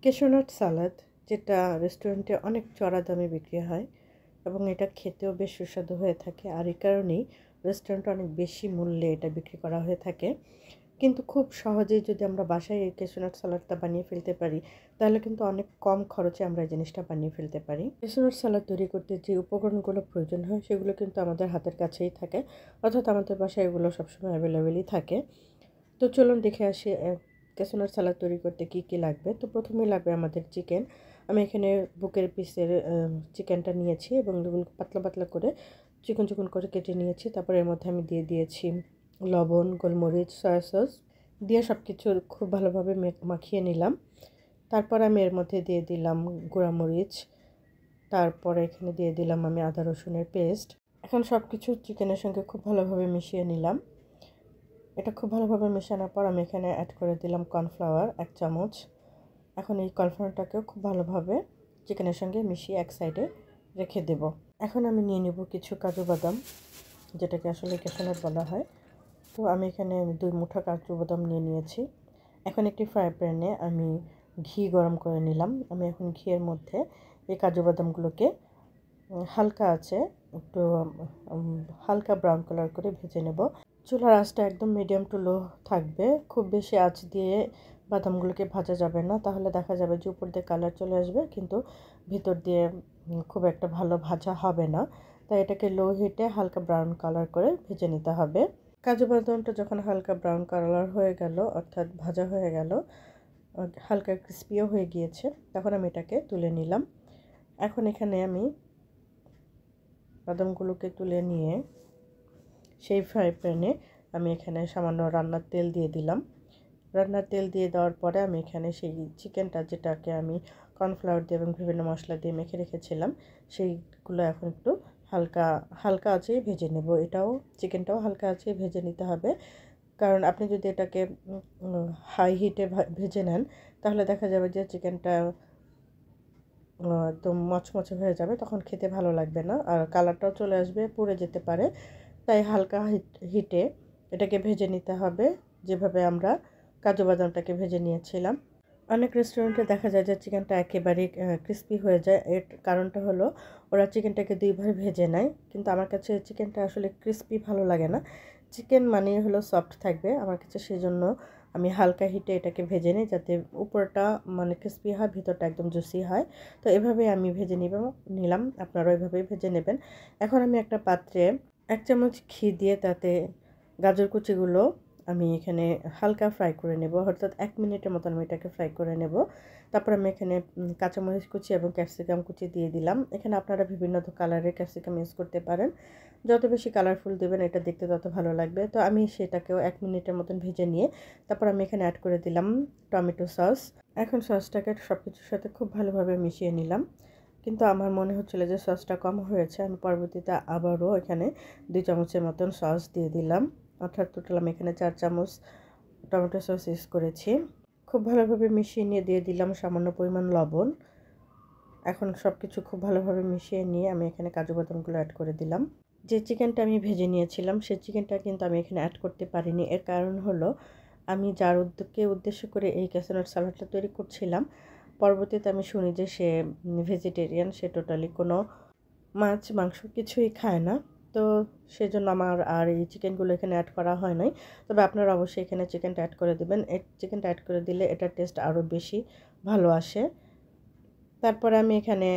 কেশনাট সালাদ, যেটা রেস্টুরেন্টে অনেক চড়া দামে বিক্রি হয় এবং এটা খেতেও বেশ সুস্বাদু হয়ে থাকে। আর এই কারণেই রেস্টুরেন্টে অনেক বেশি মূল্যে এটা বিক্রি করা হয়ে থাকে। কিন্তু খুব সহজেই যদি আমরা বাসায় এই কেশনাট সালাদটা বানিয়ে ফেলতে পারি, তাহলে কিন্তু অনেক কম খরচে আমরা এই জিনিসটা বানিয়ে ফেলতে পারি। কেশনাট সালাদ তৈরি করতে যে উপকরণগুলো প্রয়োজন হয় সেগুলো কিন্তু আমাদের হাতের কাছেই থাকে, অর্থাৎ আমাদের বাসায় এগুলো সবসময় অ্যাভেলেবেলই থাকে। তো চলুন দেখে আসি ক্যাসোনার সালাদ তৈরি করতে কি কি লাগবে। তো প্রথমেই লাগবে আমাদের চিকেন। আমি এখানে বুকের পিসের চিকেনটা নিয়েছি এবং এগুলো পাতলা পাতলা করে চিকন চিকন করে কেটে নিয়েছি। তারপর এর মধ্যে আমি দিয়ে দিয়েছি লবণ, গোলমরিচ, সয়া সস দিয়ে সব কিছু খুব ভালোভাবে মাখিয়ে নিলাম। তারপর আমি এর মধ্যে দিয়ে দিলাম গুঁড়ামরিচ, তারপরে এখানে দিয়ে দিলাম আমি আদা রসুনের পেস্ট। এখন সব কিছু চিকেনের সঙ্গে খুব ভালোভাবে মিশিয়ে নিলাম। এটা খুব ভালোভাবে মেশানোর পর আমি এখানে অ্যাড করে দিলাম কর্নফ্লাওয়ার 1 চামচ। এখন এই কর্নফ্লাওয়ারটাকেও খুব ভালোভাবে চিকেনের সঙ্গে মিশিয়ে এক সাইডে রেখে দেব। এখন আমি নিয়ে নেব কিছু কাজু বাদাম, যেটাকে আসলে ক্যাশনাট বলা হয়। তো আমি এখানে 2 মুঠা কাজু বাদাম নিয়ে নিয়েছি। এখন একটি ফ্রাই প্যানে আমি ঘি গরম করে নিলাম। আমি এখন ঘিয়ের মধ্যে এই কাজু বাদামগুলোকে হালকা আছে একটু হালকা ব্রাউন কালার করে ভেজে নেব। চুলার আঁচটা একদম মিডিয়াম টু লো থাকবে। খুব বেশি আঁচ দিয়ে বাদামগুলোকে ভাজা যাবে না, তাহলে দেখা যাবে যে উপর দিয়ে কালার চলে আসবে কিন্তু ভিতর দিয়ে খুব একটা ভালো ভাজা হবে না। তাই এটাকে লো হিটে হালকা ব্রাউন কালার করে ভেজে নিতে হবে। কাজু বাদামটা যখন হালকা ব্রাউন কালার হয়ে গেল, অর্থাৎ ভাজা হয়ে গেল, হালকা ক্রিস্পিও হয়ে গিয়েছে, তখন আমি এটাকে তুলে নিলাম। এখন এখানে আমি বাদামগুলোকে তুলে নিয়ে সেই ফ্রাই প্যানে আমি এখানে সামান্য রান্নার তেল দিয়ে দিলাম। রান্নার তেল দিয়ে দেওয়ার পরে আমি এখানে সেই চিকেনটা, যেটাকে আমি কর্নফ্লাওয়ার দিয়ে এবং বিভিন্ন মশলা দিয়ে মেখে রেখেছিলাম, সেইগুলো এখন একটু হালকা হালকা আঁচেই ভেজে নেব। এটাও চিকেনটাও হালকা আঁচেই ভেজে নিতে হবে, কারণ আপনি যদি এটাকে হাই হিটে ভেজে নেন তাহলে দেখা যাবে যে চিকেনটা একদম মচমচে হয়ে যাবে, তখন খেতে ভালো লাগবে না আর কালারটাও চলে আসবে, পুড়ে যেতে পারে। তাই হালকা হিটে এটাকে ভেজে নিতে হবে, যেভাবে আমরা কাজু বাদামটাকে ভেজে নিয়েছিলাম। অনেক রেস্টুরেন্টে দেখা যায় যে চিকেনটা একেবারেই ক্রিস্পি হয়ে যায়। এর কারণটা হলো ওরা চিকেনটাকে 2 বার ভেজে নেয়, কিন্তু আমার কাছে চিকেনটা আসলে ক্রিস্পি ভালো লাগে না। চিকেন মানেই হলো সফট থাকবে আমার কাছে, সেই জন্য আমি হালকা হিটে এটাকে ভেজে নিই, যাতে উপরটা মানে ক্রিস্পি হয়, ভিতরটা একদম জুসি হয়। তো এভাবেই আমি ভেজে নিলাম, আপনারাও এভাবেই ভেজে নেবেন। এখন আমি একটা পাত্রে 1 চামচ ঘি দিয়ে তাতে গাজর কুচিগুলো আমি এখানে হালকা ফ্রাই করে নেব, অর্থাৎ 1 মিনিটের মতো আমি এটাকে ফ্রাই করে নেব। তারপর আমি এখানে কাঁচামরিচ কুচি এবং ক্যাপসিকাম কুচি দিয়ে দিলাম। এখানে আপনারা বিভিন্ন কালারের ক্যাপসিকাম ইউজ করতে পারেন। যত বেশি কালারফুল দেবেন এটা দেখতে তত ভালো লাগবে। তো আমি সেটাকেও 1 মিনিটের মতন ভেজে নিয়ে তারপর আমি এখানে অ্যাড করে দিলাম টমেটো সস। এখন সসটাকে সব কিছুর সাথে খুব ভালোভাবে মিশিয়ে নিলাম, কিন্তু আমার মনে হচ্ছিল যে সসটা কম হয়েছে। আমি পরবর্তীতে আবারও এখানে 2 চামচের মতন সস দিয়ে দিলাম, অর্থাৎ টোটাল আমি এখানে 4 চামচ টমেটো সস ইউজ করেছি। খুব ভালোভাবে মিশিয়ে নিয়ে দিয়ে দিলাম সামান্য পরিমাণ লবণ। এখন সব কিছু খুব ভালোভাবে মিশিয়ে নিয়ে আমি এখানে কাজু বাদামগুলো অ্যাড করে দিলাম। যে চিকেনটা আমি ভেজে নিয়েছিলাম সেই চিকেনটা কিন্তু আমি এখানে অ্যাড করতে পারিনি। এর কারণ হলো আমি যার উদ্দেশ্য করে এই ক্যাসোনাট সালাডটা তৈরি করছিলাম, পরবর্তীতে আমি শুনি যে সে ভেজিটেরিয়ান, সে টোটালি কোনো মাছ মাংস কিছুই খায় না। তো সেজন্য আমার আর এই চিকেনগুলো এখানে অ্যাড করা হয় নাই। তবে আপনারা অবশ্যই এখানে চিকেনটা অ্যাড করে দেবেন। এই চিকেনটা অ্যাড করে দিলে এটার টেস্ট আরও বেশি ভালো আসে। তারপরে আমি এখানে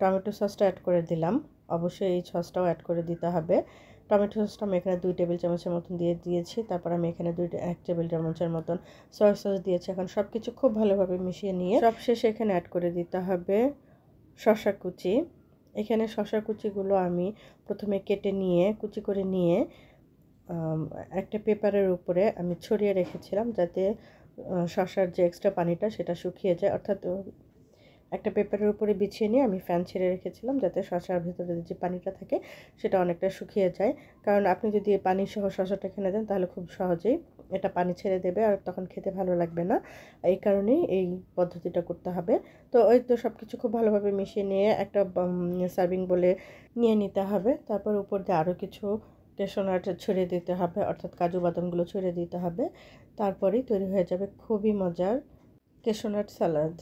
টমেটো সসটা অ্যাড করে দিলাম। অবশ্যই এই সসটাও অ্যাড করে দিতে হবে। টমেটো সসটা আমি এখানে 2 টেবিল চামচের মতন দিয়ে দিয়েছি। তারপর আমি এখানে 1 টেবিল চামচের মতন সয়া সস দিয়েছি। এখন সব কিছু খুব ভালোভাবে মিশিয়ে নিয়ে সবশেষে এখানে অ্যাড করে দিতে হবে শসা কুচি। এখানে শসা কুচিগুলো আমি প্রথমে কেটে নিয়ে কুচি করে নিয়ে একটা পেপারের উপরে আমি ছড়িয়ে রেখেছিলাম, যাতে শসার যে এক্সট্রা পানিটা সেটা শুকিয়ে যায়। অর্থাৎ একটা পেপারের উপরে বিছিয়ে নিয়ে আমি ফ্যান ছেড়ে রেখেছিলাম, যাতে শসার ভিতরে যে পানিটা থাকে সেটা অনেকটা শুকিয়ে যায়। কারণ আপনি যদি পানি সহ শসাটা কিনে দেন তাহলে খুব সহজেই এটা পানি ছেড়ে দেবে আর তখন খেতে ভালো লাগবে না। এই কারণেই এই পদ্ধতিটা করতে হবে। তো ওই তো সব কিছু খুব ভালোভাবে মিশিয়ে নিয়ে একটা সার্ভিং বলে নিয়ে নিতে হবে। তারপর উপর দিয়ে আরও কিছু কেশনাট ছড়িয়ে দিতে হবে, অর্থাৎ কাজু বাদামগুলো ছড়িয়ে দিতে হবে। তারপরেই তৈরি হয়ে যাবে খুবই মজার কেশোনাট সালাদ।